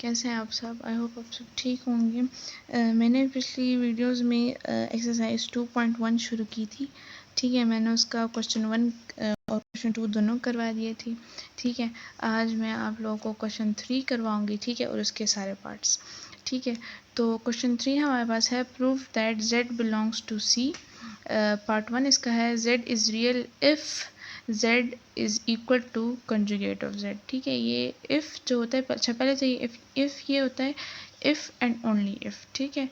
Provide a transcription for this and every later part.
कैसे हैं आप सब? आई होप आप सब ठीक होंगे। मैंने पिछली वीडियोस में एक्सरसाइज 2.1 शुरू की थी। ठीक है, मैंने उसका क्वेश्चन 1 और क्वेश्चन 2 दोनों करवा दिए थे। ठीक है, आज मैं आप लोगों को क्वेश्चन 3 करवाऊंगी। ठीक है, और उसके सारे पार्ट्स। ठीक है, तो क्वेश्चन 3 हमारे पास है, prove that z belongs to c। Part 1 इसका है, z is real if z is equal to conjugate of z। ठीक है, ये इफ़ जो होता है, अच्छा पहले तो ये इफ़ ये होता है इफ़ एंड ओनली इफ़। ठीक है,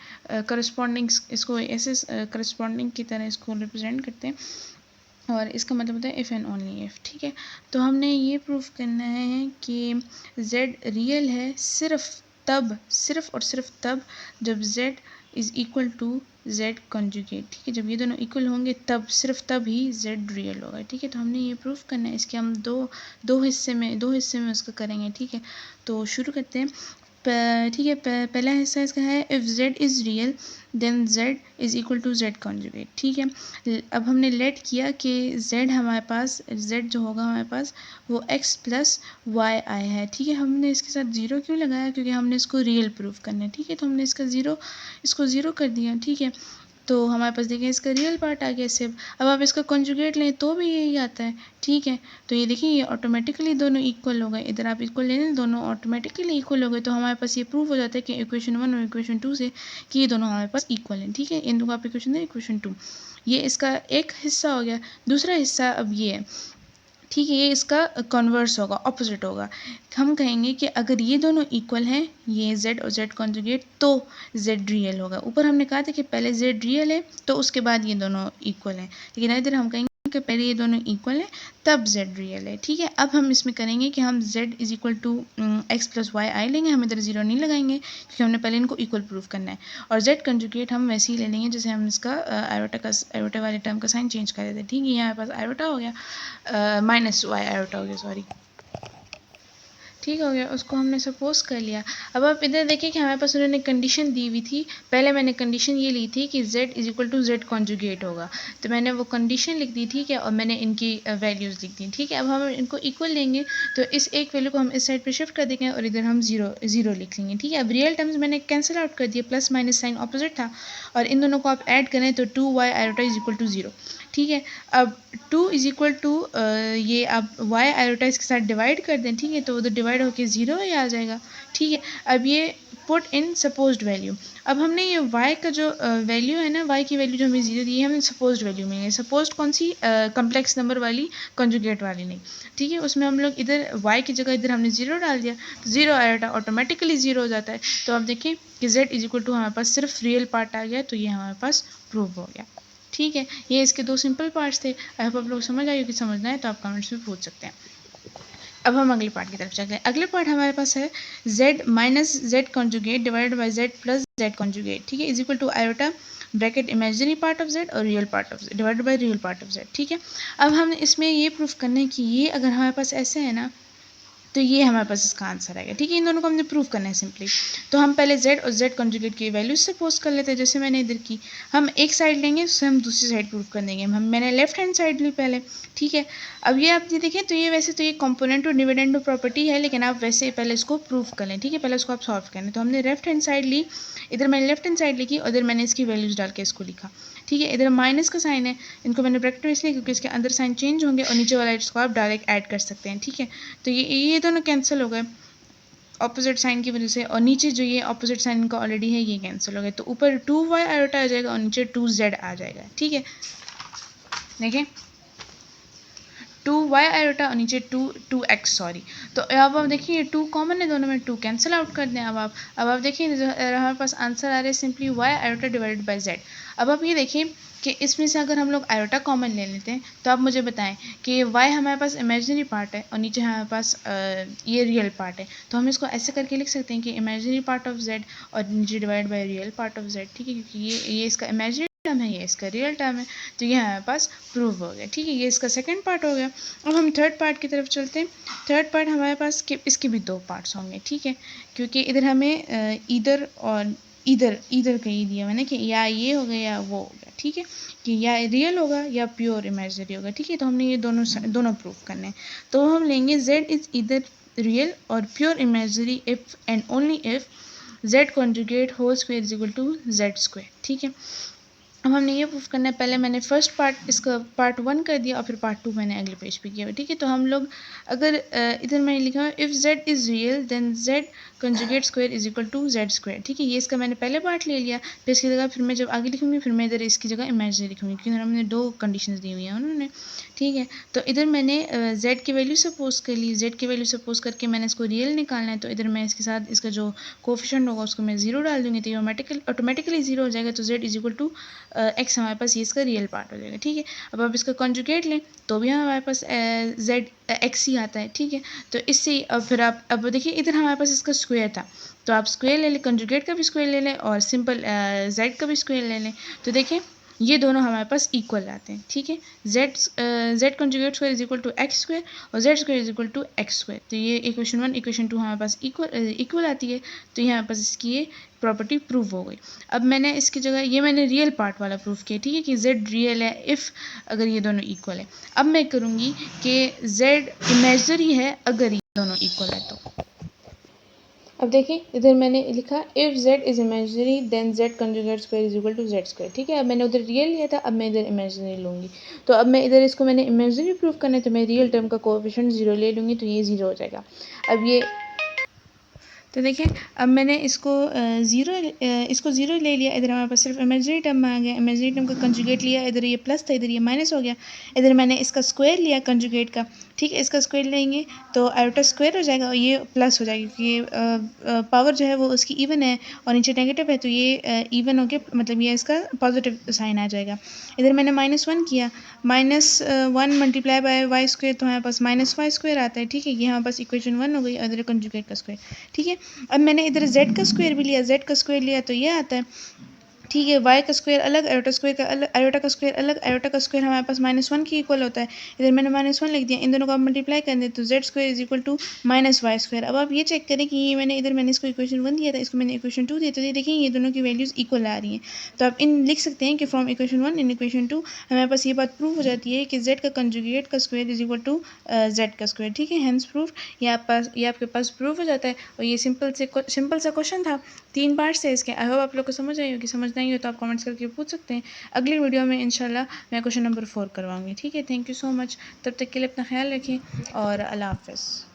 करस्पॉन्डिंग इसको ऐसे करस्पॉन्डिंग की तरह इसको रिप्रेजेंट करते हैं, और इसका मतलब होता है इफ़ एंड ओनली इफ़। ठीक है, तो हमने ये प्रूफ करना है कि z रियल है सिर्फ और सिर्फ तब जब z is equal to z conjugate. ठीक है, जब ये दोनों इक्वल होंगे तब, सिर्फ तब ही z रियल होगा। ठीक है, तो हमने ये प्रूफ करना है। इसके हम दो हिस्से में उसका करेंगे। ठीक है, तो शुरू करते हैं। ठीक है, पहला हिस्सा इसका है, if z is real then z is equal to z conjugate. ठीक है, अब हमने लेट किया कि z हमारे पास, z जो होगा हमारे पास वो x प्लस वाई आई है। ठीक है, हमने इसके साथ ज़ीरो क्यों लगाया? क्योंकि हमने इसको रियल प्रूफ करना है। ठीक है, तो हमने इसको ज़ीरो कर दिया। ठीक है, तो हमारे पास देखिए इसका रियल पार्ट आ गया सिर्फ। अब आप इसका कंजुगेट लें तो भी यही आता है। ठीक है, तो ये देखिए ये ऑटोमेटिकली दोनों इक्वल हो गए। इधर आप इक्वल ले लें, दोनों ऑटोमेटिकली इक्वल हो गए। तो हमारे पास ये प्रूफ हो जाता है कि इक्वेशन 1 और इक्वेशन 2 से कि ये दोनों हमारे पास इक्वल हैं। ठीक है, इन दोनों आप इक्वेशन दें, इक्वेशन 2, ये इसका एक हिस्सा हो गया। दूसरा हिस्सा अब ये है। ठीक है, ये इसका कन्वर्स होगा, ऑपोजिट होगा। हम कहेंगे कि अगर ये दोनों इक्वल हैं, ये z और z कॉन्जुगेट, तो z रियल होगा। ऊपर हमने कहा था कि पहले z रियल है तो उसके बाद ये दोनों इक्वल हैं, लेकिन इधर हम कहेंगे कि पहले ये दोनों इक्वल हैं तब z रियल है। ठीक है, अब हम इसमें करेंगे कि हम z is equal to x plus y आई लेंगे। हम इधर ज़ीरो नहीं लगाएंगे क्योंकि हमने पहले इनको इक्वल प्रूफ करना है। और z कंजुगेट हम वैसे ही ले लेंगे जैसे हम इसका आयोटा वाले टर्म का साइन चेंज कर देते हैं। ठीक है, यहाँ पास आयोटा हो गया, माइनस वाई आयोटा हो गया, सॉरी। ठीक हो गया, उसको हमने सपोज कर लिया। अब आप इधर देखिए कि हमारे पास उन्होंने कंडीशन दी हुई थी। पहले मैंने कंडीशन ये ली थी कि z is equal to z conjugate होगा, तो मैंने वो कंडीशन लिख दी थी क्या, और मैंने इनकी वैल्यूज़ लिख दी। ठीक है, अब हम इनको इक्वल लेंगे तो इस एक वैल्यू को हम इस साइड पे शिफ्ट कर देंगे और इधर हम ज़ीरो लिख लेंगे। ठीक है, अब रियल टर्म्स मैंने कैंसिल आउट कर दिया, प्लस माइनस साइन ऑपोजिट था, और इन दोनों को आप ऐड करें तो 2y iota is equal to 0। ठीक है, अब 2 इज इक्वल टू ये आप y आयोटा इसके साथ डिवाइड कर दें। ठीक है, तो उधर डिवाइड होकर 0 ही आ जाएगा। ठीक है, अब ये पुट इन सपोज्ड वैल्यू। अब हमने ये y का जो वैल्यू है ना, y की वैल्यू जो हमें 0 दी है, हमें सपोज्ड वैल्यू मिली है। सपोज्ड कौन सी? कम्प्लेक्स नंबर वाली, कंजुगेट वाली नहीं। ठीक है, उसमें हम लोग इधर y की जगह इधर हमने 0 डाल दिया, तो 0 आयोटा ऑटोमेटिकली 0 हो जाता है। तो अब देखिए कि z इज इक्वल टू हमारे पास सिर्फ रियल पार्ट आ गया, तो ये हमारे पास प्रूव हो गया। ठीक है, ये इसके दो सिंपल पार्ट्स थे। आई होप आप लोग समझ आए। कि समझना है तो आप कमेंट्स में पूछ सकते हैं। अब हम अगले पार्ट की तरफ चलते हैं। अगले पार्ट हमारे पास है z minus z conjugate divided by z plus z conjugate. ठीक है, is equal to iota bracket imaginary part of z और real part of z divided by real part of z। ठीक है, अब हम इसमें ये प्रूफ करना है कि ये अगर हमारे पास ऐसे है ना, तो ये हमारे पास इसका आंसर आएगा। ठीक है, इन दोनों को हमने प्रूव करना है सिंपली। तो हम पहले z और z कॉन्जुगेट की वैल्यूज सपोज कर लेते हैं, जैसे मैंने इधर की। हम एक साइड लेंगे, उससे हम दूसरी साइड प्रूव कर देंगे। मैंने लेफ्ट हैंड साइड ली पहले। ठीक है, अब ये आप ये देखें तो ये वैसे तो ये कंपोनेंट और डिविडेंड प्रॉपर्टी है, लेकिन आप वैसे पहले इसको प्रूव कर लें। ठीक है, पहले इसको आप सॉल्व करें। तो हमने लेफ्ट हैंड साइड ली, इधर मैंने लेफ्ट हैंड साइड लिखी और इधर मैंने इसकी वैल्यूज डाल के इसको लिखा। ठीक है, इधर माइनस का साइन है, इनको मैंने ब्रैकेट में इसलिए क्योंकि इसके अंदर साइन चेंज होंगे, और नीचे वाला इसको आप डायरेक्ट ऐड कर सकते हैं। ठीक है, तो ये दोनों कैंसिल हो गए ऑपोजिट साइन की वजह से, और नीचे जो ये ऑपोजिट साइन इनका ऑलरेडी है ये कैंसिल हो गए। तो ऊपर 2y आयोटा आ जाएगा और नीचे 2z आ जाएगा। ठीक है, देखें 2y आयोटा और नीचे 2x, सॉरी। तो अब आप देखिए ये 2 कॉमन है दोनों में, 2 कैंसिल आउट कर दें। अब आप देखिए हमारे पास आंसर आ रहा है simply y iota divided by z। अब आप ये देखिए कि इसमें से अगर हम लोग आयोटा कॉमन ले लेते हैं, तो आप मुझे बताएं कि y हमारे पास इमेजिनरी पार्ट है और नीचे हमारे पास ये रियल पार्ट है। तो हम इसको ऐसे करके लिख सकते हैं कि इमेजिनरी पार्ट ऑफ z और नीचे divide by real part of z। ठीक है, क्योंकि ये इसका इमेजिनरी टर्म है, ये इसका रियल टर्म है, तो ये हमारे पास प्रूव हो गया। ठीक है, ये इसका सेकंड पार्ट हो गया। अब हम थर्ड पार्ट की तरफ चलते हैं। थर्ड पार्ट हमारे पास इसके भी दो पार्ट्स होंगे। ठीक है, क्योंकि इधर हमें इधर और इधर कहीं दिया मैंने कि या ये हो गया या वो हो गया। ठीक है, कि या रियल होगा या प्योर इमेजिनरी होगा। ठीक है, तो हमने ये दोनों प्रूफ करने हैं। तो हम लेंगे z इज इधर रियल और pure imaginary if and only if z conjugate whole square is equal to z square. ठीक है, अब हमने ये प्रूफ करना है। पहले मैंने फर्स्ट पार्ट इसका पार्ट 1 कर दिया और फिर पार्ट 2 मैंने अगले पेज पे किया। ठीक है, तो हम लोग अगर इधर मैंने लिखा है if z is real then z conjugate square is equal to z square. ठीक है, ये इसका मैंने पहले पार्ट ले लिया, फिर इसकी जगह फिर मैं जब आगे लिखूंगी फिर मैं इधर इसकी जगह इमेजिनरी लिखूंगी, क्योंकि इधर हमने दो कंडीशंस दी हुई हैं उन्होंने। ठीक है, तो इधर मैंने z की वैल्यू सपोज कर ली, z की वैल्यू सपोज करके मैंने इसको रियल निकालना है, तो इधर मैं इसके साथ इसका जो कोफिशिएंट होगा उसको मैं 0 डाल दूंगी, तो ये ऑटोमेटिकली 0 हो जाएगा। तो z is equal to x हमारे पास ये इसका रियल पार्ट हो जाएगा। ठीक है, अब आप इसका कॉन्जुगेट लें तो भी हमारे पास z एक्स ही आता है। ठीक है, तो इससे अब फिर आप अब देखिए इधर हमारे पास इसका स्क्वायर था, तो आप स्क्वायर ले लें, कंजुगेट का भी स्क्वायर ले लें और सिंपल z का भी स्क्वायर ले लें, तो देखिए ये दोनों हमारे पास इक्वल आते हैं। ठीक है, z conjugate square is equal to x square और z square is equal to x square. तो ये इक्वेशन 1 इक्वेशन 2 हमारे पास इक्वल आती है, तो ये हमारे पास इसकी ये प्रॉपर्टी प्रूव हो गई। अब मैंने इसकी जगह ये मैंने रियल पार्ट वाला प्रूफ किया। ठीक है, कि z रियल है इफ़ अगर ये दोनों इक्वल है। अब मैं करूँगी कि z इमेजिनरी है अगर ये दोनों इक्वल है तो। अब देखिए इधर मैंने लिखा if z is imaginary then z conjugate square is equal to z square. ठीक है, अब मैंने उधर रियल लिया था, अब मैं इधर इमेजिनरी लूँगी, तो अब मैं इधर इसको मैंने इमेजिनरी प्रूफ करना है, तो मैं रियल टर्म का कोएफिशिएंट 0 ले लूँगी, तो ये 0 हो जाएगा। अब ये तो देखिए अब मैंने इसको ज़ीरो ले लिया, इधर हमारे पास सिर्फ इमेजिनरी टर्म आ गया, इमेजिनरी टर्म का कंजुगेट लिया, इधर ये प्लस था इधर ये माइनस हो गया, इधर मैंने इसका स्क्वायर लिया कंजुगेट का। ठीक है, इसका स्क्वायर लेंगे तो आयोटा स्क्वायर हो जाएगा और ये प्लस हो जाएगा, क्योंकि ये पावर जो है वो उसकी इवन है और नीचे नेगेटिव है, तो ये इवन हो के मतलब ये इसका पॉजिटिव साइन आ जाएगा। इधर मैंने -1 किया, -1 मल्टीप्लाई बाय वाई स्क्वायर, तो हमारे पास -y स्क्वायर आता है। ठीक है, ये हमारे पास इक्वेशन 1 हो गई, इधर कंजुगेट का स्क्वायर। ठीक है, अब मैंने इधर z का स्क्वायर भी लिया, z का स्क्वायर लिया तो ये आता है। ठीक है, y का स्क्वायर अलग, आयोटा स्क्वायर का अलग, आयोटा का स्क्वायर अलग, आयोटा का स्क्वायर हमारे पास -1 की इक्वल होता है, इधर मैंने -1 लिख दिया, इन दोनों को आप मल्टीप्लाई कर दें तो z square is equal to -y square. अब आप ये चेक करें कि ये मैंने इसको इक्वेशन 1 दिया था, इसको मैंने इक्वेशन 2 दिया, तो ये देखिए ये दोनों की वैल्यूज़ इक्वल आ रही हैं। तो आप इन लिख सकते हैं कि फ्रॉम इक्वेशन 1 इन इक्वेशन 2 हमारे पास ये बात प्रूव हो जाती है कि z का कंजुगेट का square is equal to z का स्क्वायर। ठीक है, हैंस प्रूफ ये आपके पास प्रूफ हो जाता है। और ये सिंपल सा क्वेश्चन था, 3 पार्ट्स है इसके। आई होप आप लोग को समझ आई होगी, समझ नहीं हो तो आप कमेंट्स करके पूछ सकते हैं। अगली वीडियो में इंशाल्लाह मैं क्वेश्चन नंबर 4 करवाऊंगी। ठीक है, थैंक यू सो मच, तब तक के लिए अपना ख्याल रखें और अल्लाह हाफ़िज़।